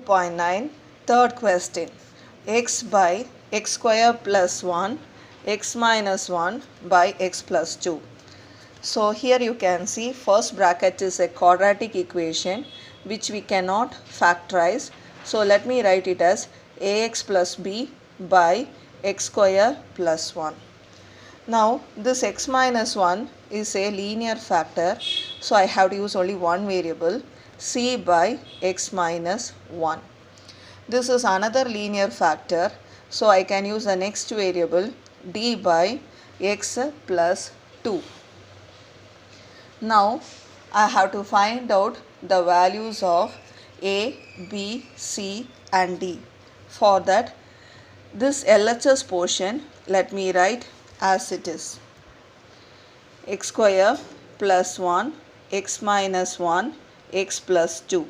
2.9 third question. X by x square plus 1 x minus 1 by x plus 2. So here you can see first bracket is a quadratic equation which we cannot factorize. So let me write it as ax plus b by x square plus 1. Now this x minus 1 is a linear factor, so I have to use only one variable, c by x minus 1. This is another linear factor, so I can use the next variable d by x plus 2. Now I have to find out the values of a, b, c and d. For that, this LHS portion let me write as it is: x square plus 1 x minus 1 x plus 2.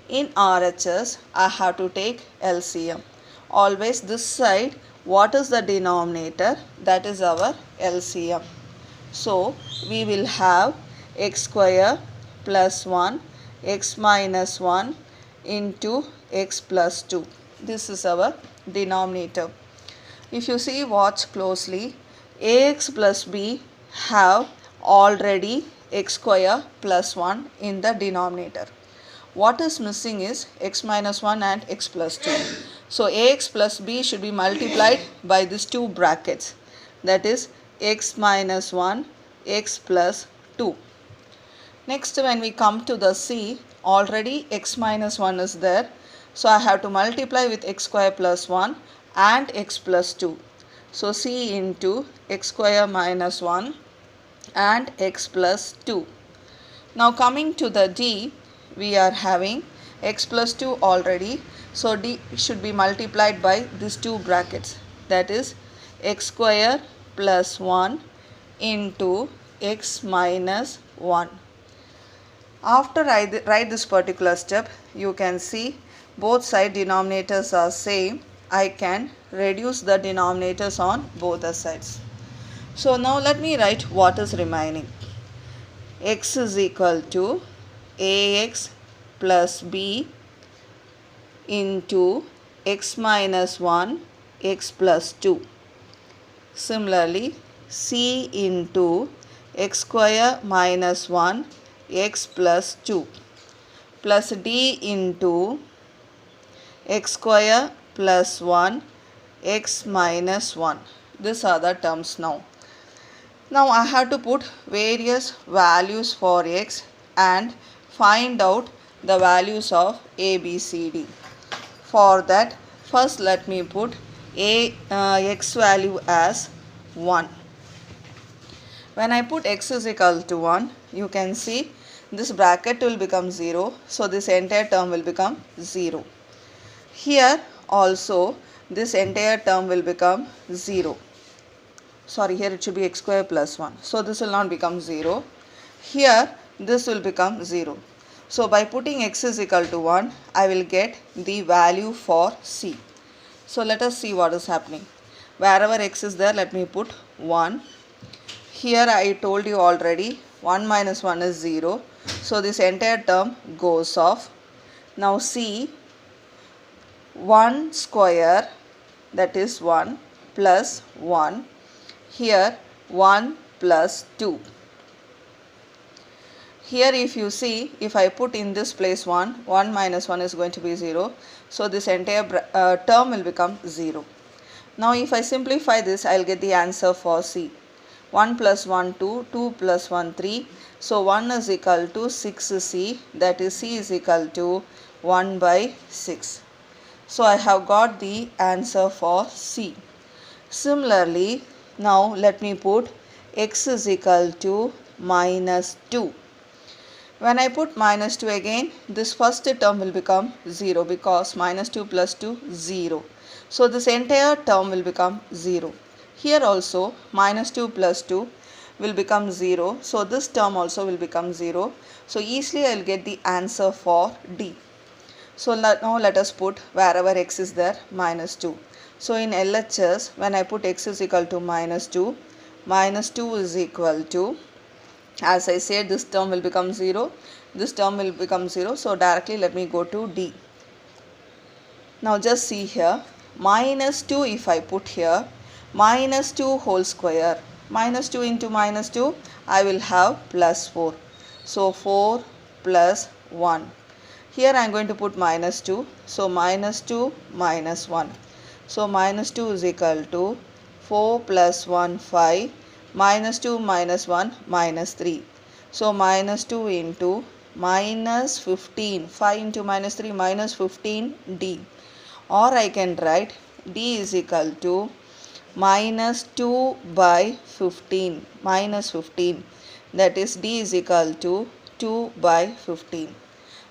In RHS I have to take LCM. Always this side, what is the denominator? That is our LCM. So we will have x square plus 1 x minus 1 into x plus 2. This is our denominator. If you see, watch closely, ax plus b have already x square plus 1 in the denominator. What is missing is x minus 1 and x plus 2. So ax plus b should be multiplied by these two brackets, that is x minus 1 x plus 2. Next, when we come to the c, already x minus 1 is there, so I have to multiply with x square plus 1 and x plus 2. So c into x square minus 1 and x plus 2. Now coming to the d, we are having x plus 2 already, so d should be multiplied by these two brackets, that is x square plus 1 into x minus 1. After I write this particular step, you can see both side denominators are same. I can reduce the denominators on both the sides. So now let me write what is remaining. X is equal to ax plus b into x minus 1 x plus 2. Similarly, c into x square minus 1 x plus 2 plus d into x square plus 1 x minus 1. These are the terms now. Now I have to put various values for x and find out the values of a, b, c, d. For that, first let me put x value as 1. When I put x is equal to 1, you can see this bracket will become 0. So this entire term will become 0. Here also this entire term will become 0. Sorry, here it should be x square plus 1. So this will not become 0. Here this will become 0. So by putting x is equal to 1, I will get the value for c. So let us see what is happening. Wherever x is there, let me put 1. Here I told you already 1 minus 1 is 0. So this entire term goes off. Now see, 1 square, that is 1 plus 1. Here 1 plus 2. Here if you see, if I put in this place 1 minus 1 is going to be 0. So this entire term will become 0. Now if I simplify this, I will get the answer for c. 1 plus 1 2, 2 plus 1 3. So 1 is equal to 6c, that is c is equal to 1 by 6. So I have got the answer for c. Similarly, now let me put x is equal to minus 2. When I put minus 2 again, this first term will become 0 because minus 2 plus 2 0. So this entire term will become 0. Here also minus 2 plus 2 will become 0. So this term also will become 0. So easily I will get the answer for D. So now let us put wherever x is there minus 2. So in LHS, when I put x is equal to minus 2 is equal to, as I said, this term will become 0, this term will become 0. So directly let me go to D. Now just see here, minus 2 if I put here, minus 2 whole square, minus 2 into minus 2, I will have plus 4. So 4 plus 1. Here I am going to put minus 2, so minus 2 minus 1. So minus 2 is equal to 4 plus 1 5, minus 2 minus 1 minus 3. So minus 2 into minus 15, 5 into minus 3 minus 15 d. Or I can write d is equal to minus 2 by 15, minus 15. That is d is equal to 2 by 15.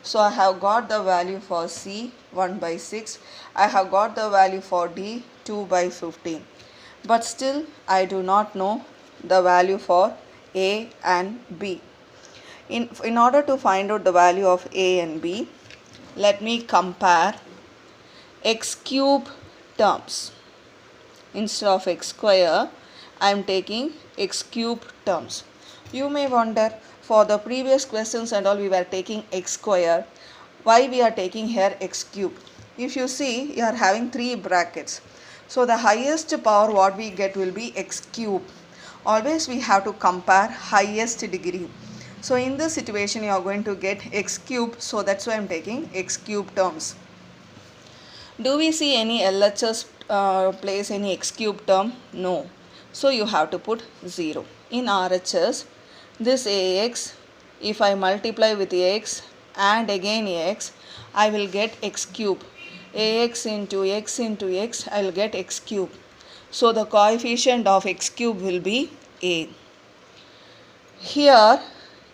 So I have got the value for C 1 by 6. I have got the value for D 2 by 15. But still I do not know the value for A and B. In order to find out the value of A and B, let me compare x cube terms. Instead of x square, I am taking x cube terms. You may wonder, for the previous questions and all we were taking x square, why we are taking here x cube? If you see, you are having 3 brackets. So the highest power what we get will be x cube. Always we have to compare highest degree. So in this situation you are going to get x cube, so that's why I am taking x cube terms. Do we see any LHS place any x cube term? No. So you have to put 0. In RHS, this AX, if I multiply with x and again x, I will get x cube. AX into x into x, I will get x cube. So the coefficient of x cube will be A. Here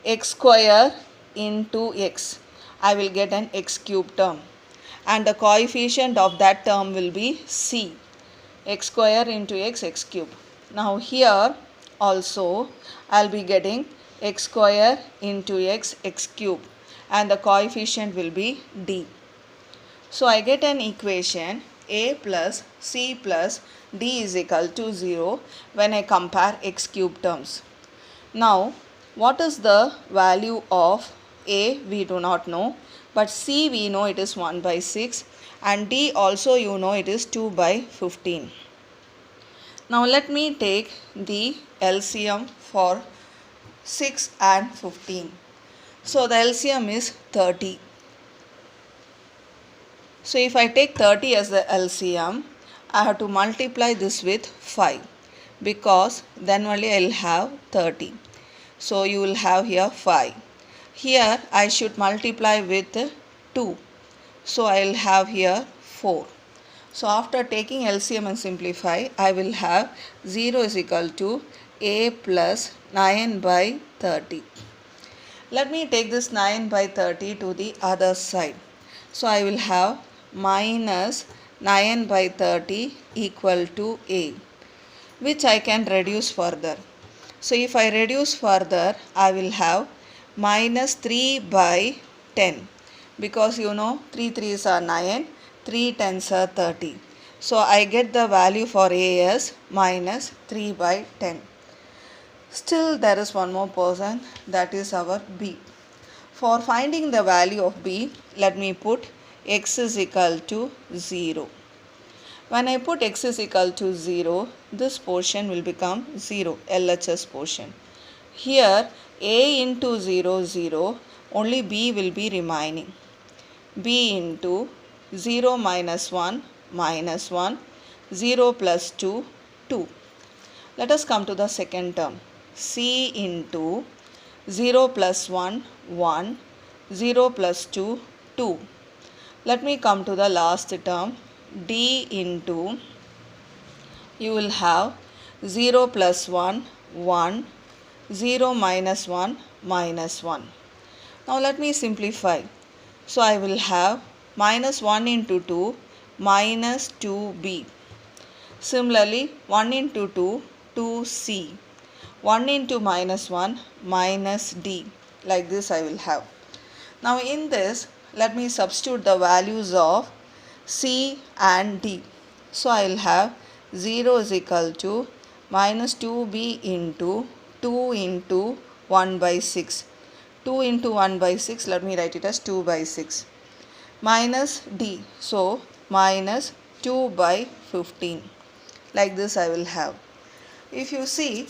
x square into x, I will get an x cube term. And the coefficient of that term will be C, x square into x, x cube. Now here also I will be getting x square into x, x cube, and the coefficient will be D. So I get an equation A plus C plus D is equal to 0 when I compare x cube terms. Now what is the value of A? We do not know. But C we know it is 1 by 6 and D also you know it is 2 by 15. Now let me take the LCM for 6 and 15. So the LCM is 30. So if I take 30 as the LCM, I have to multiply this with 5 because then only I will have 30. So you will have here 5. Here I should multiply with 2. So I will have here 4. So after taking LCM and simplify, I will have 0 is equal to A plus 9 by 30. Let me take this 9 by 30 to the other side. So I will have minus 9 by 30 equal to A, which I can reduce further. So if I reduce further, I will have minus 3 by 10 because you know 3 3s are 9, 3 10s are 30. So I get the value for A as minus 3 by 10. Still there is one more person, that is our B. For finding the value of B, let me put x is equal to 0. When I put x is equal to 0, this portion will become 0, LHS portion. Here A into 0, 0, only B will be remaining. B into 0 minus 1, minus 1, 0 plus 2, 2. Let us come to the second term. C into 0 plus 1, 1, 0 plus 2, 2. Let me come to the last term. D into, you will have 0 plus 1, 1, 0 minus 1, minus 1. Now let me simplify. So I will have minus 1 into 2, minus 2b. Similarly, 1 into 2, 2c. 1 into minus 1, minus d. Like this I will have. Now in this, let me substitute the values of C and D. So I will have 0 is equal to minus 2b into 2 into 1 by 6. 2 into 1 by 6, let me write it as 2 by 6. Minus D. So minus 2 by 15. Like this I will have. If you see,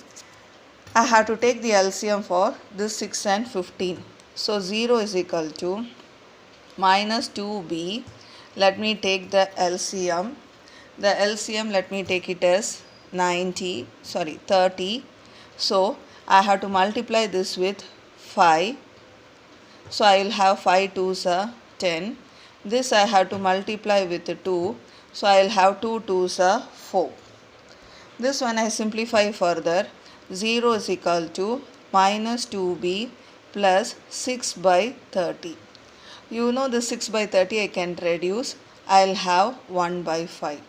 I have to take the LCM for this 6 and 15. So 0 is equal to minus 2b. Let me take the LCM. The LCM, let me take it as 30. So I have to multiply this with 5. So I will have 5 2s are 10. This I have to multiply with 2. So I will have 2 2s are 4. This one I simplify further. 0 is equal to minus 2b plus 6 by 30. You know the 6 by 30 I can reduce. I will have 1 by 5.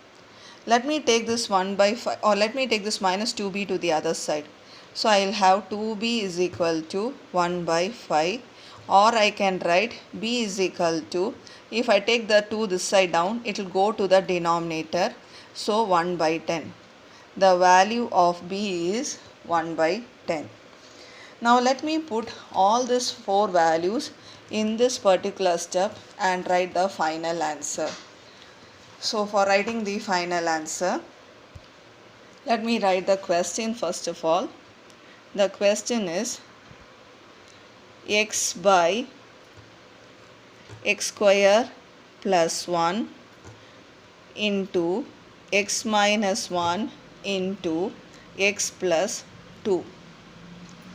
Let me take this 1 by 5, or let me take this minus 2b to the other side. So I will have 2b is equal to 1 by 5, or I can write b is equal to, if I take the 2 this side down, it will go to the denominator. So 1 by 10. The value of b is 1 by 10. Now let me put all these 4 values in this particular step and write the final answer. So for writing the final answer, let me write the question first of all. The question is x by x square plus 1 into x minus 1 into x plus 2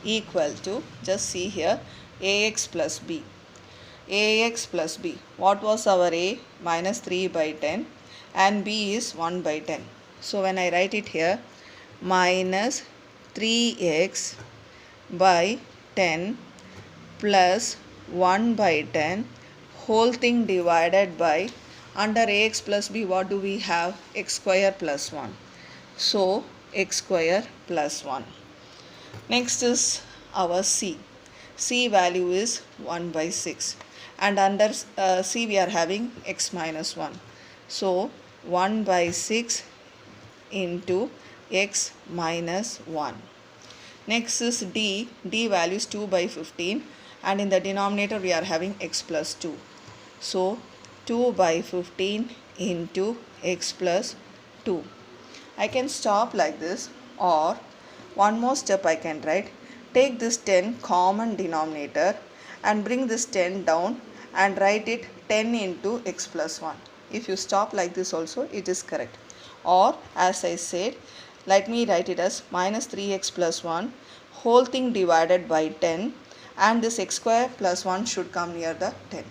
equal to, just see here, ax plus b. Ax plus b. What was our a? Minus 3 by 10 and b is 1 by 10. So when I write it here, minus 3x by 10 plus 1 by 10 whole thing divided by, under ax plus b what do we have? X square plus 1. So x square plus 1. Next is our c. C value is 1 by 6. And under c we are having x minus 1. So 1 by 6 into x minus 1. Next is d. D value is 2 by 15. And in the denominator we are having x plus 2. So 2 by 15 into x plus 2. I can stop like this, or one more step I can write. Take this 10 common denominator and bring this 10 down and write it 10 into x plus 1. If you stop like this also, it is correct. Or as I said, let me write it as minus 3x plus 1 whole thing divided by 10, and this x square plus 1 should come near the 10.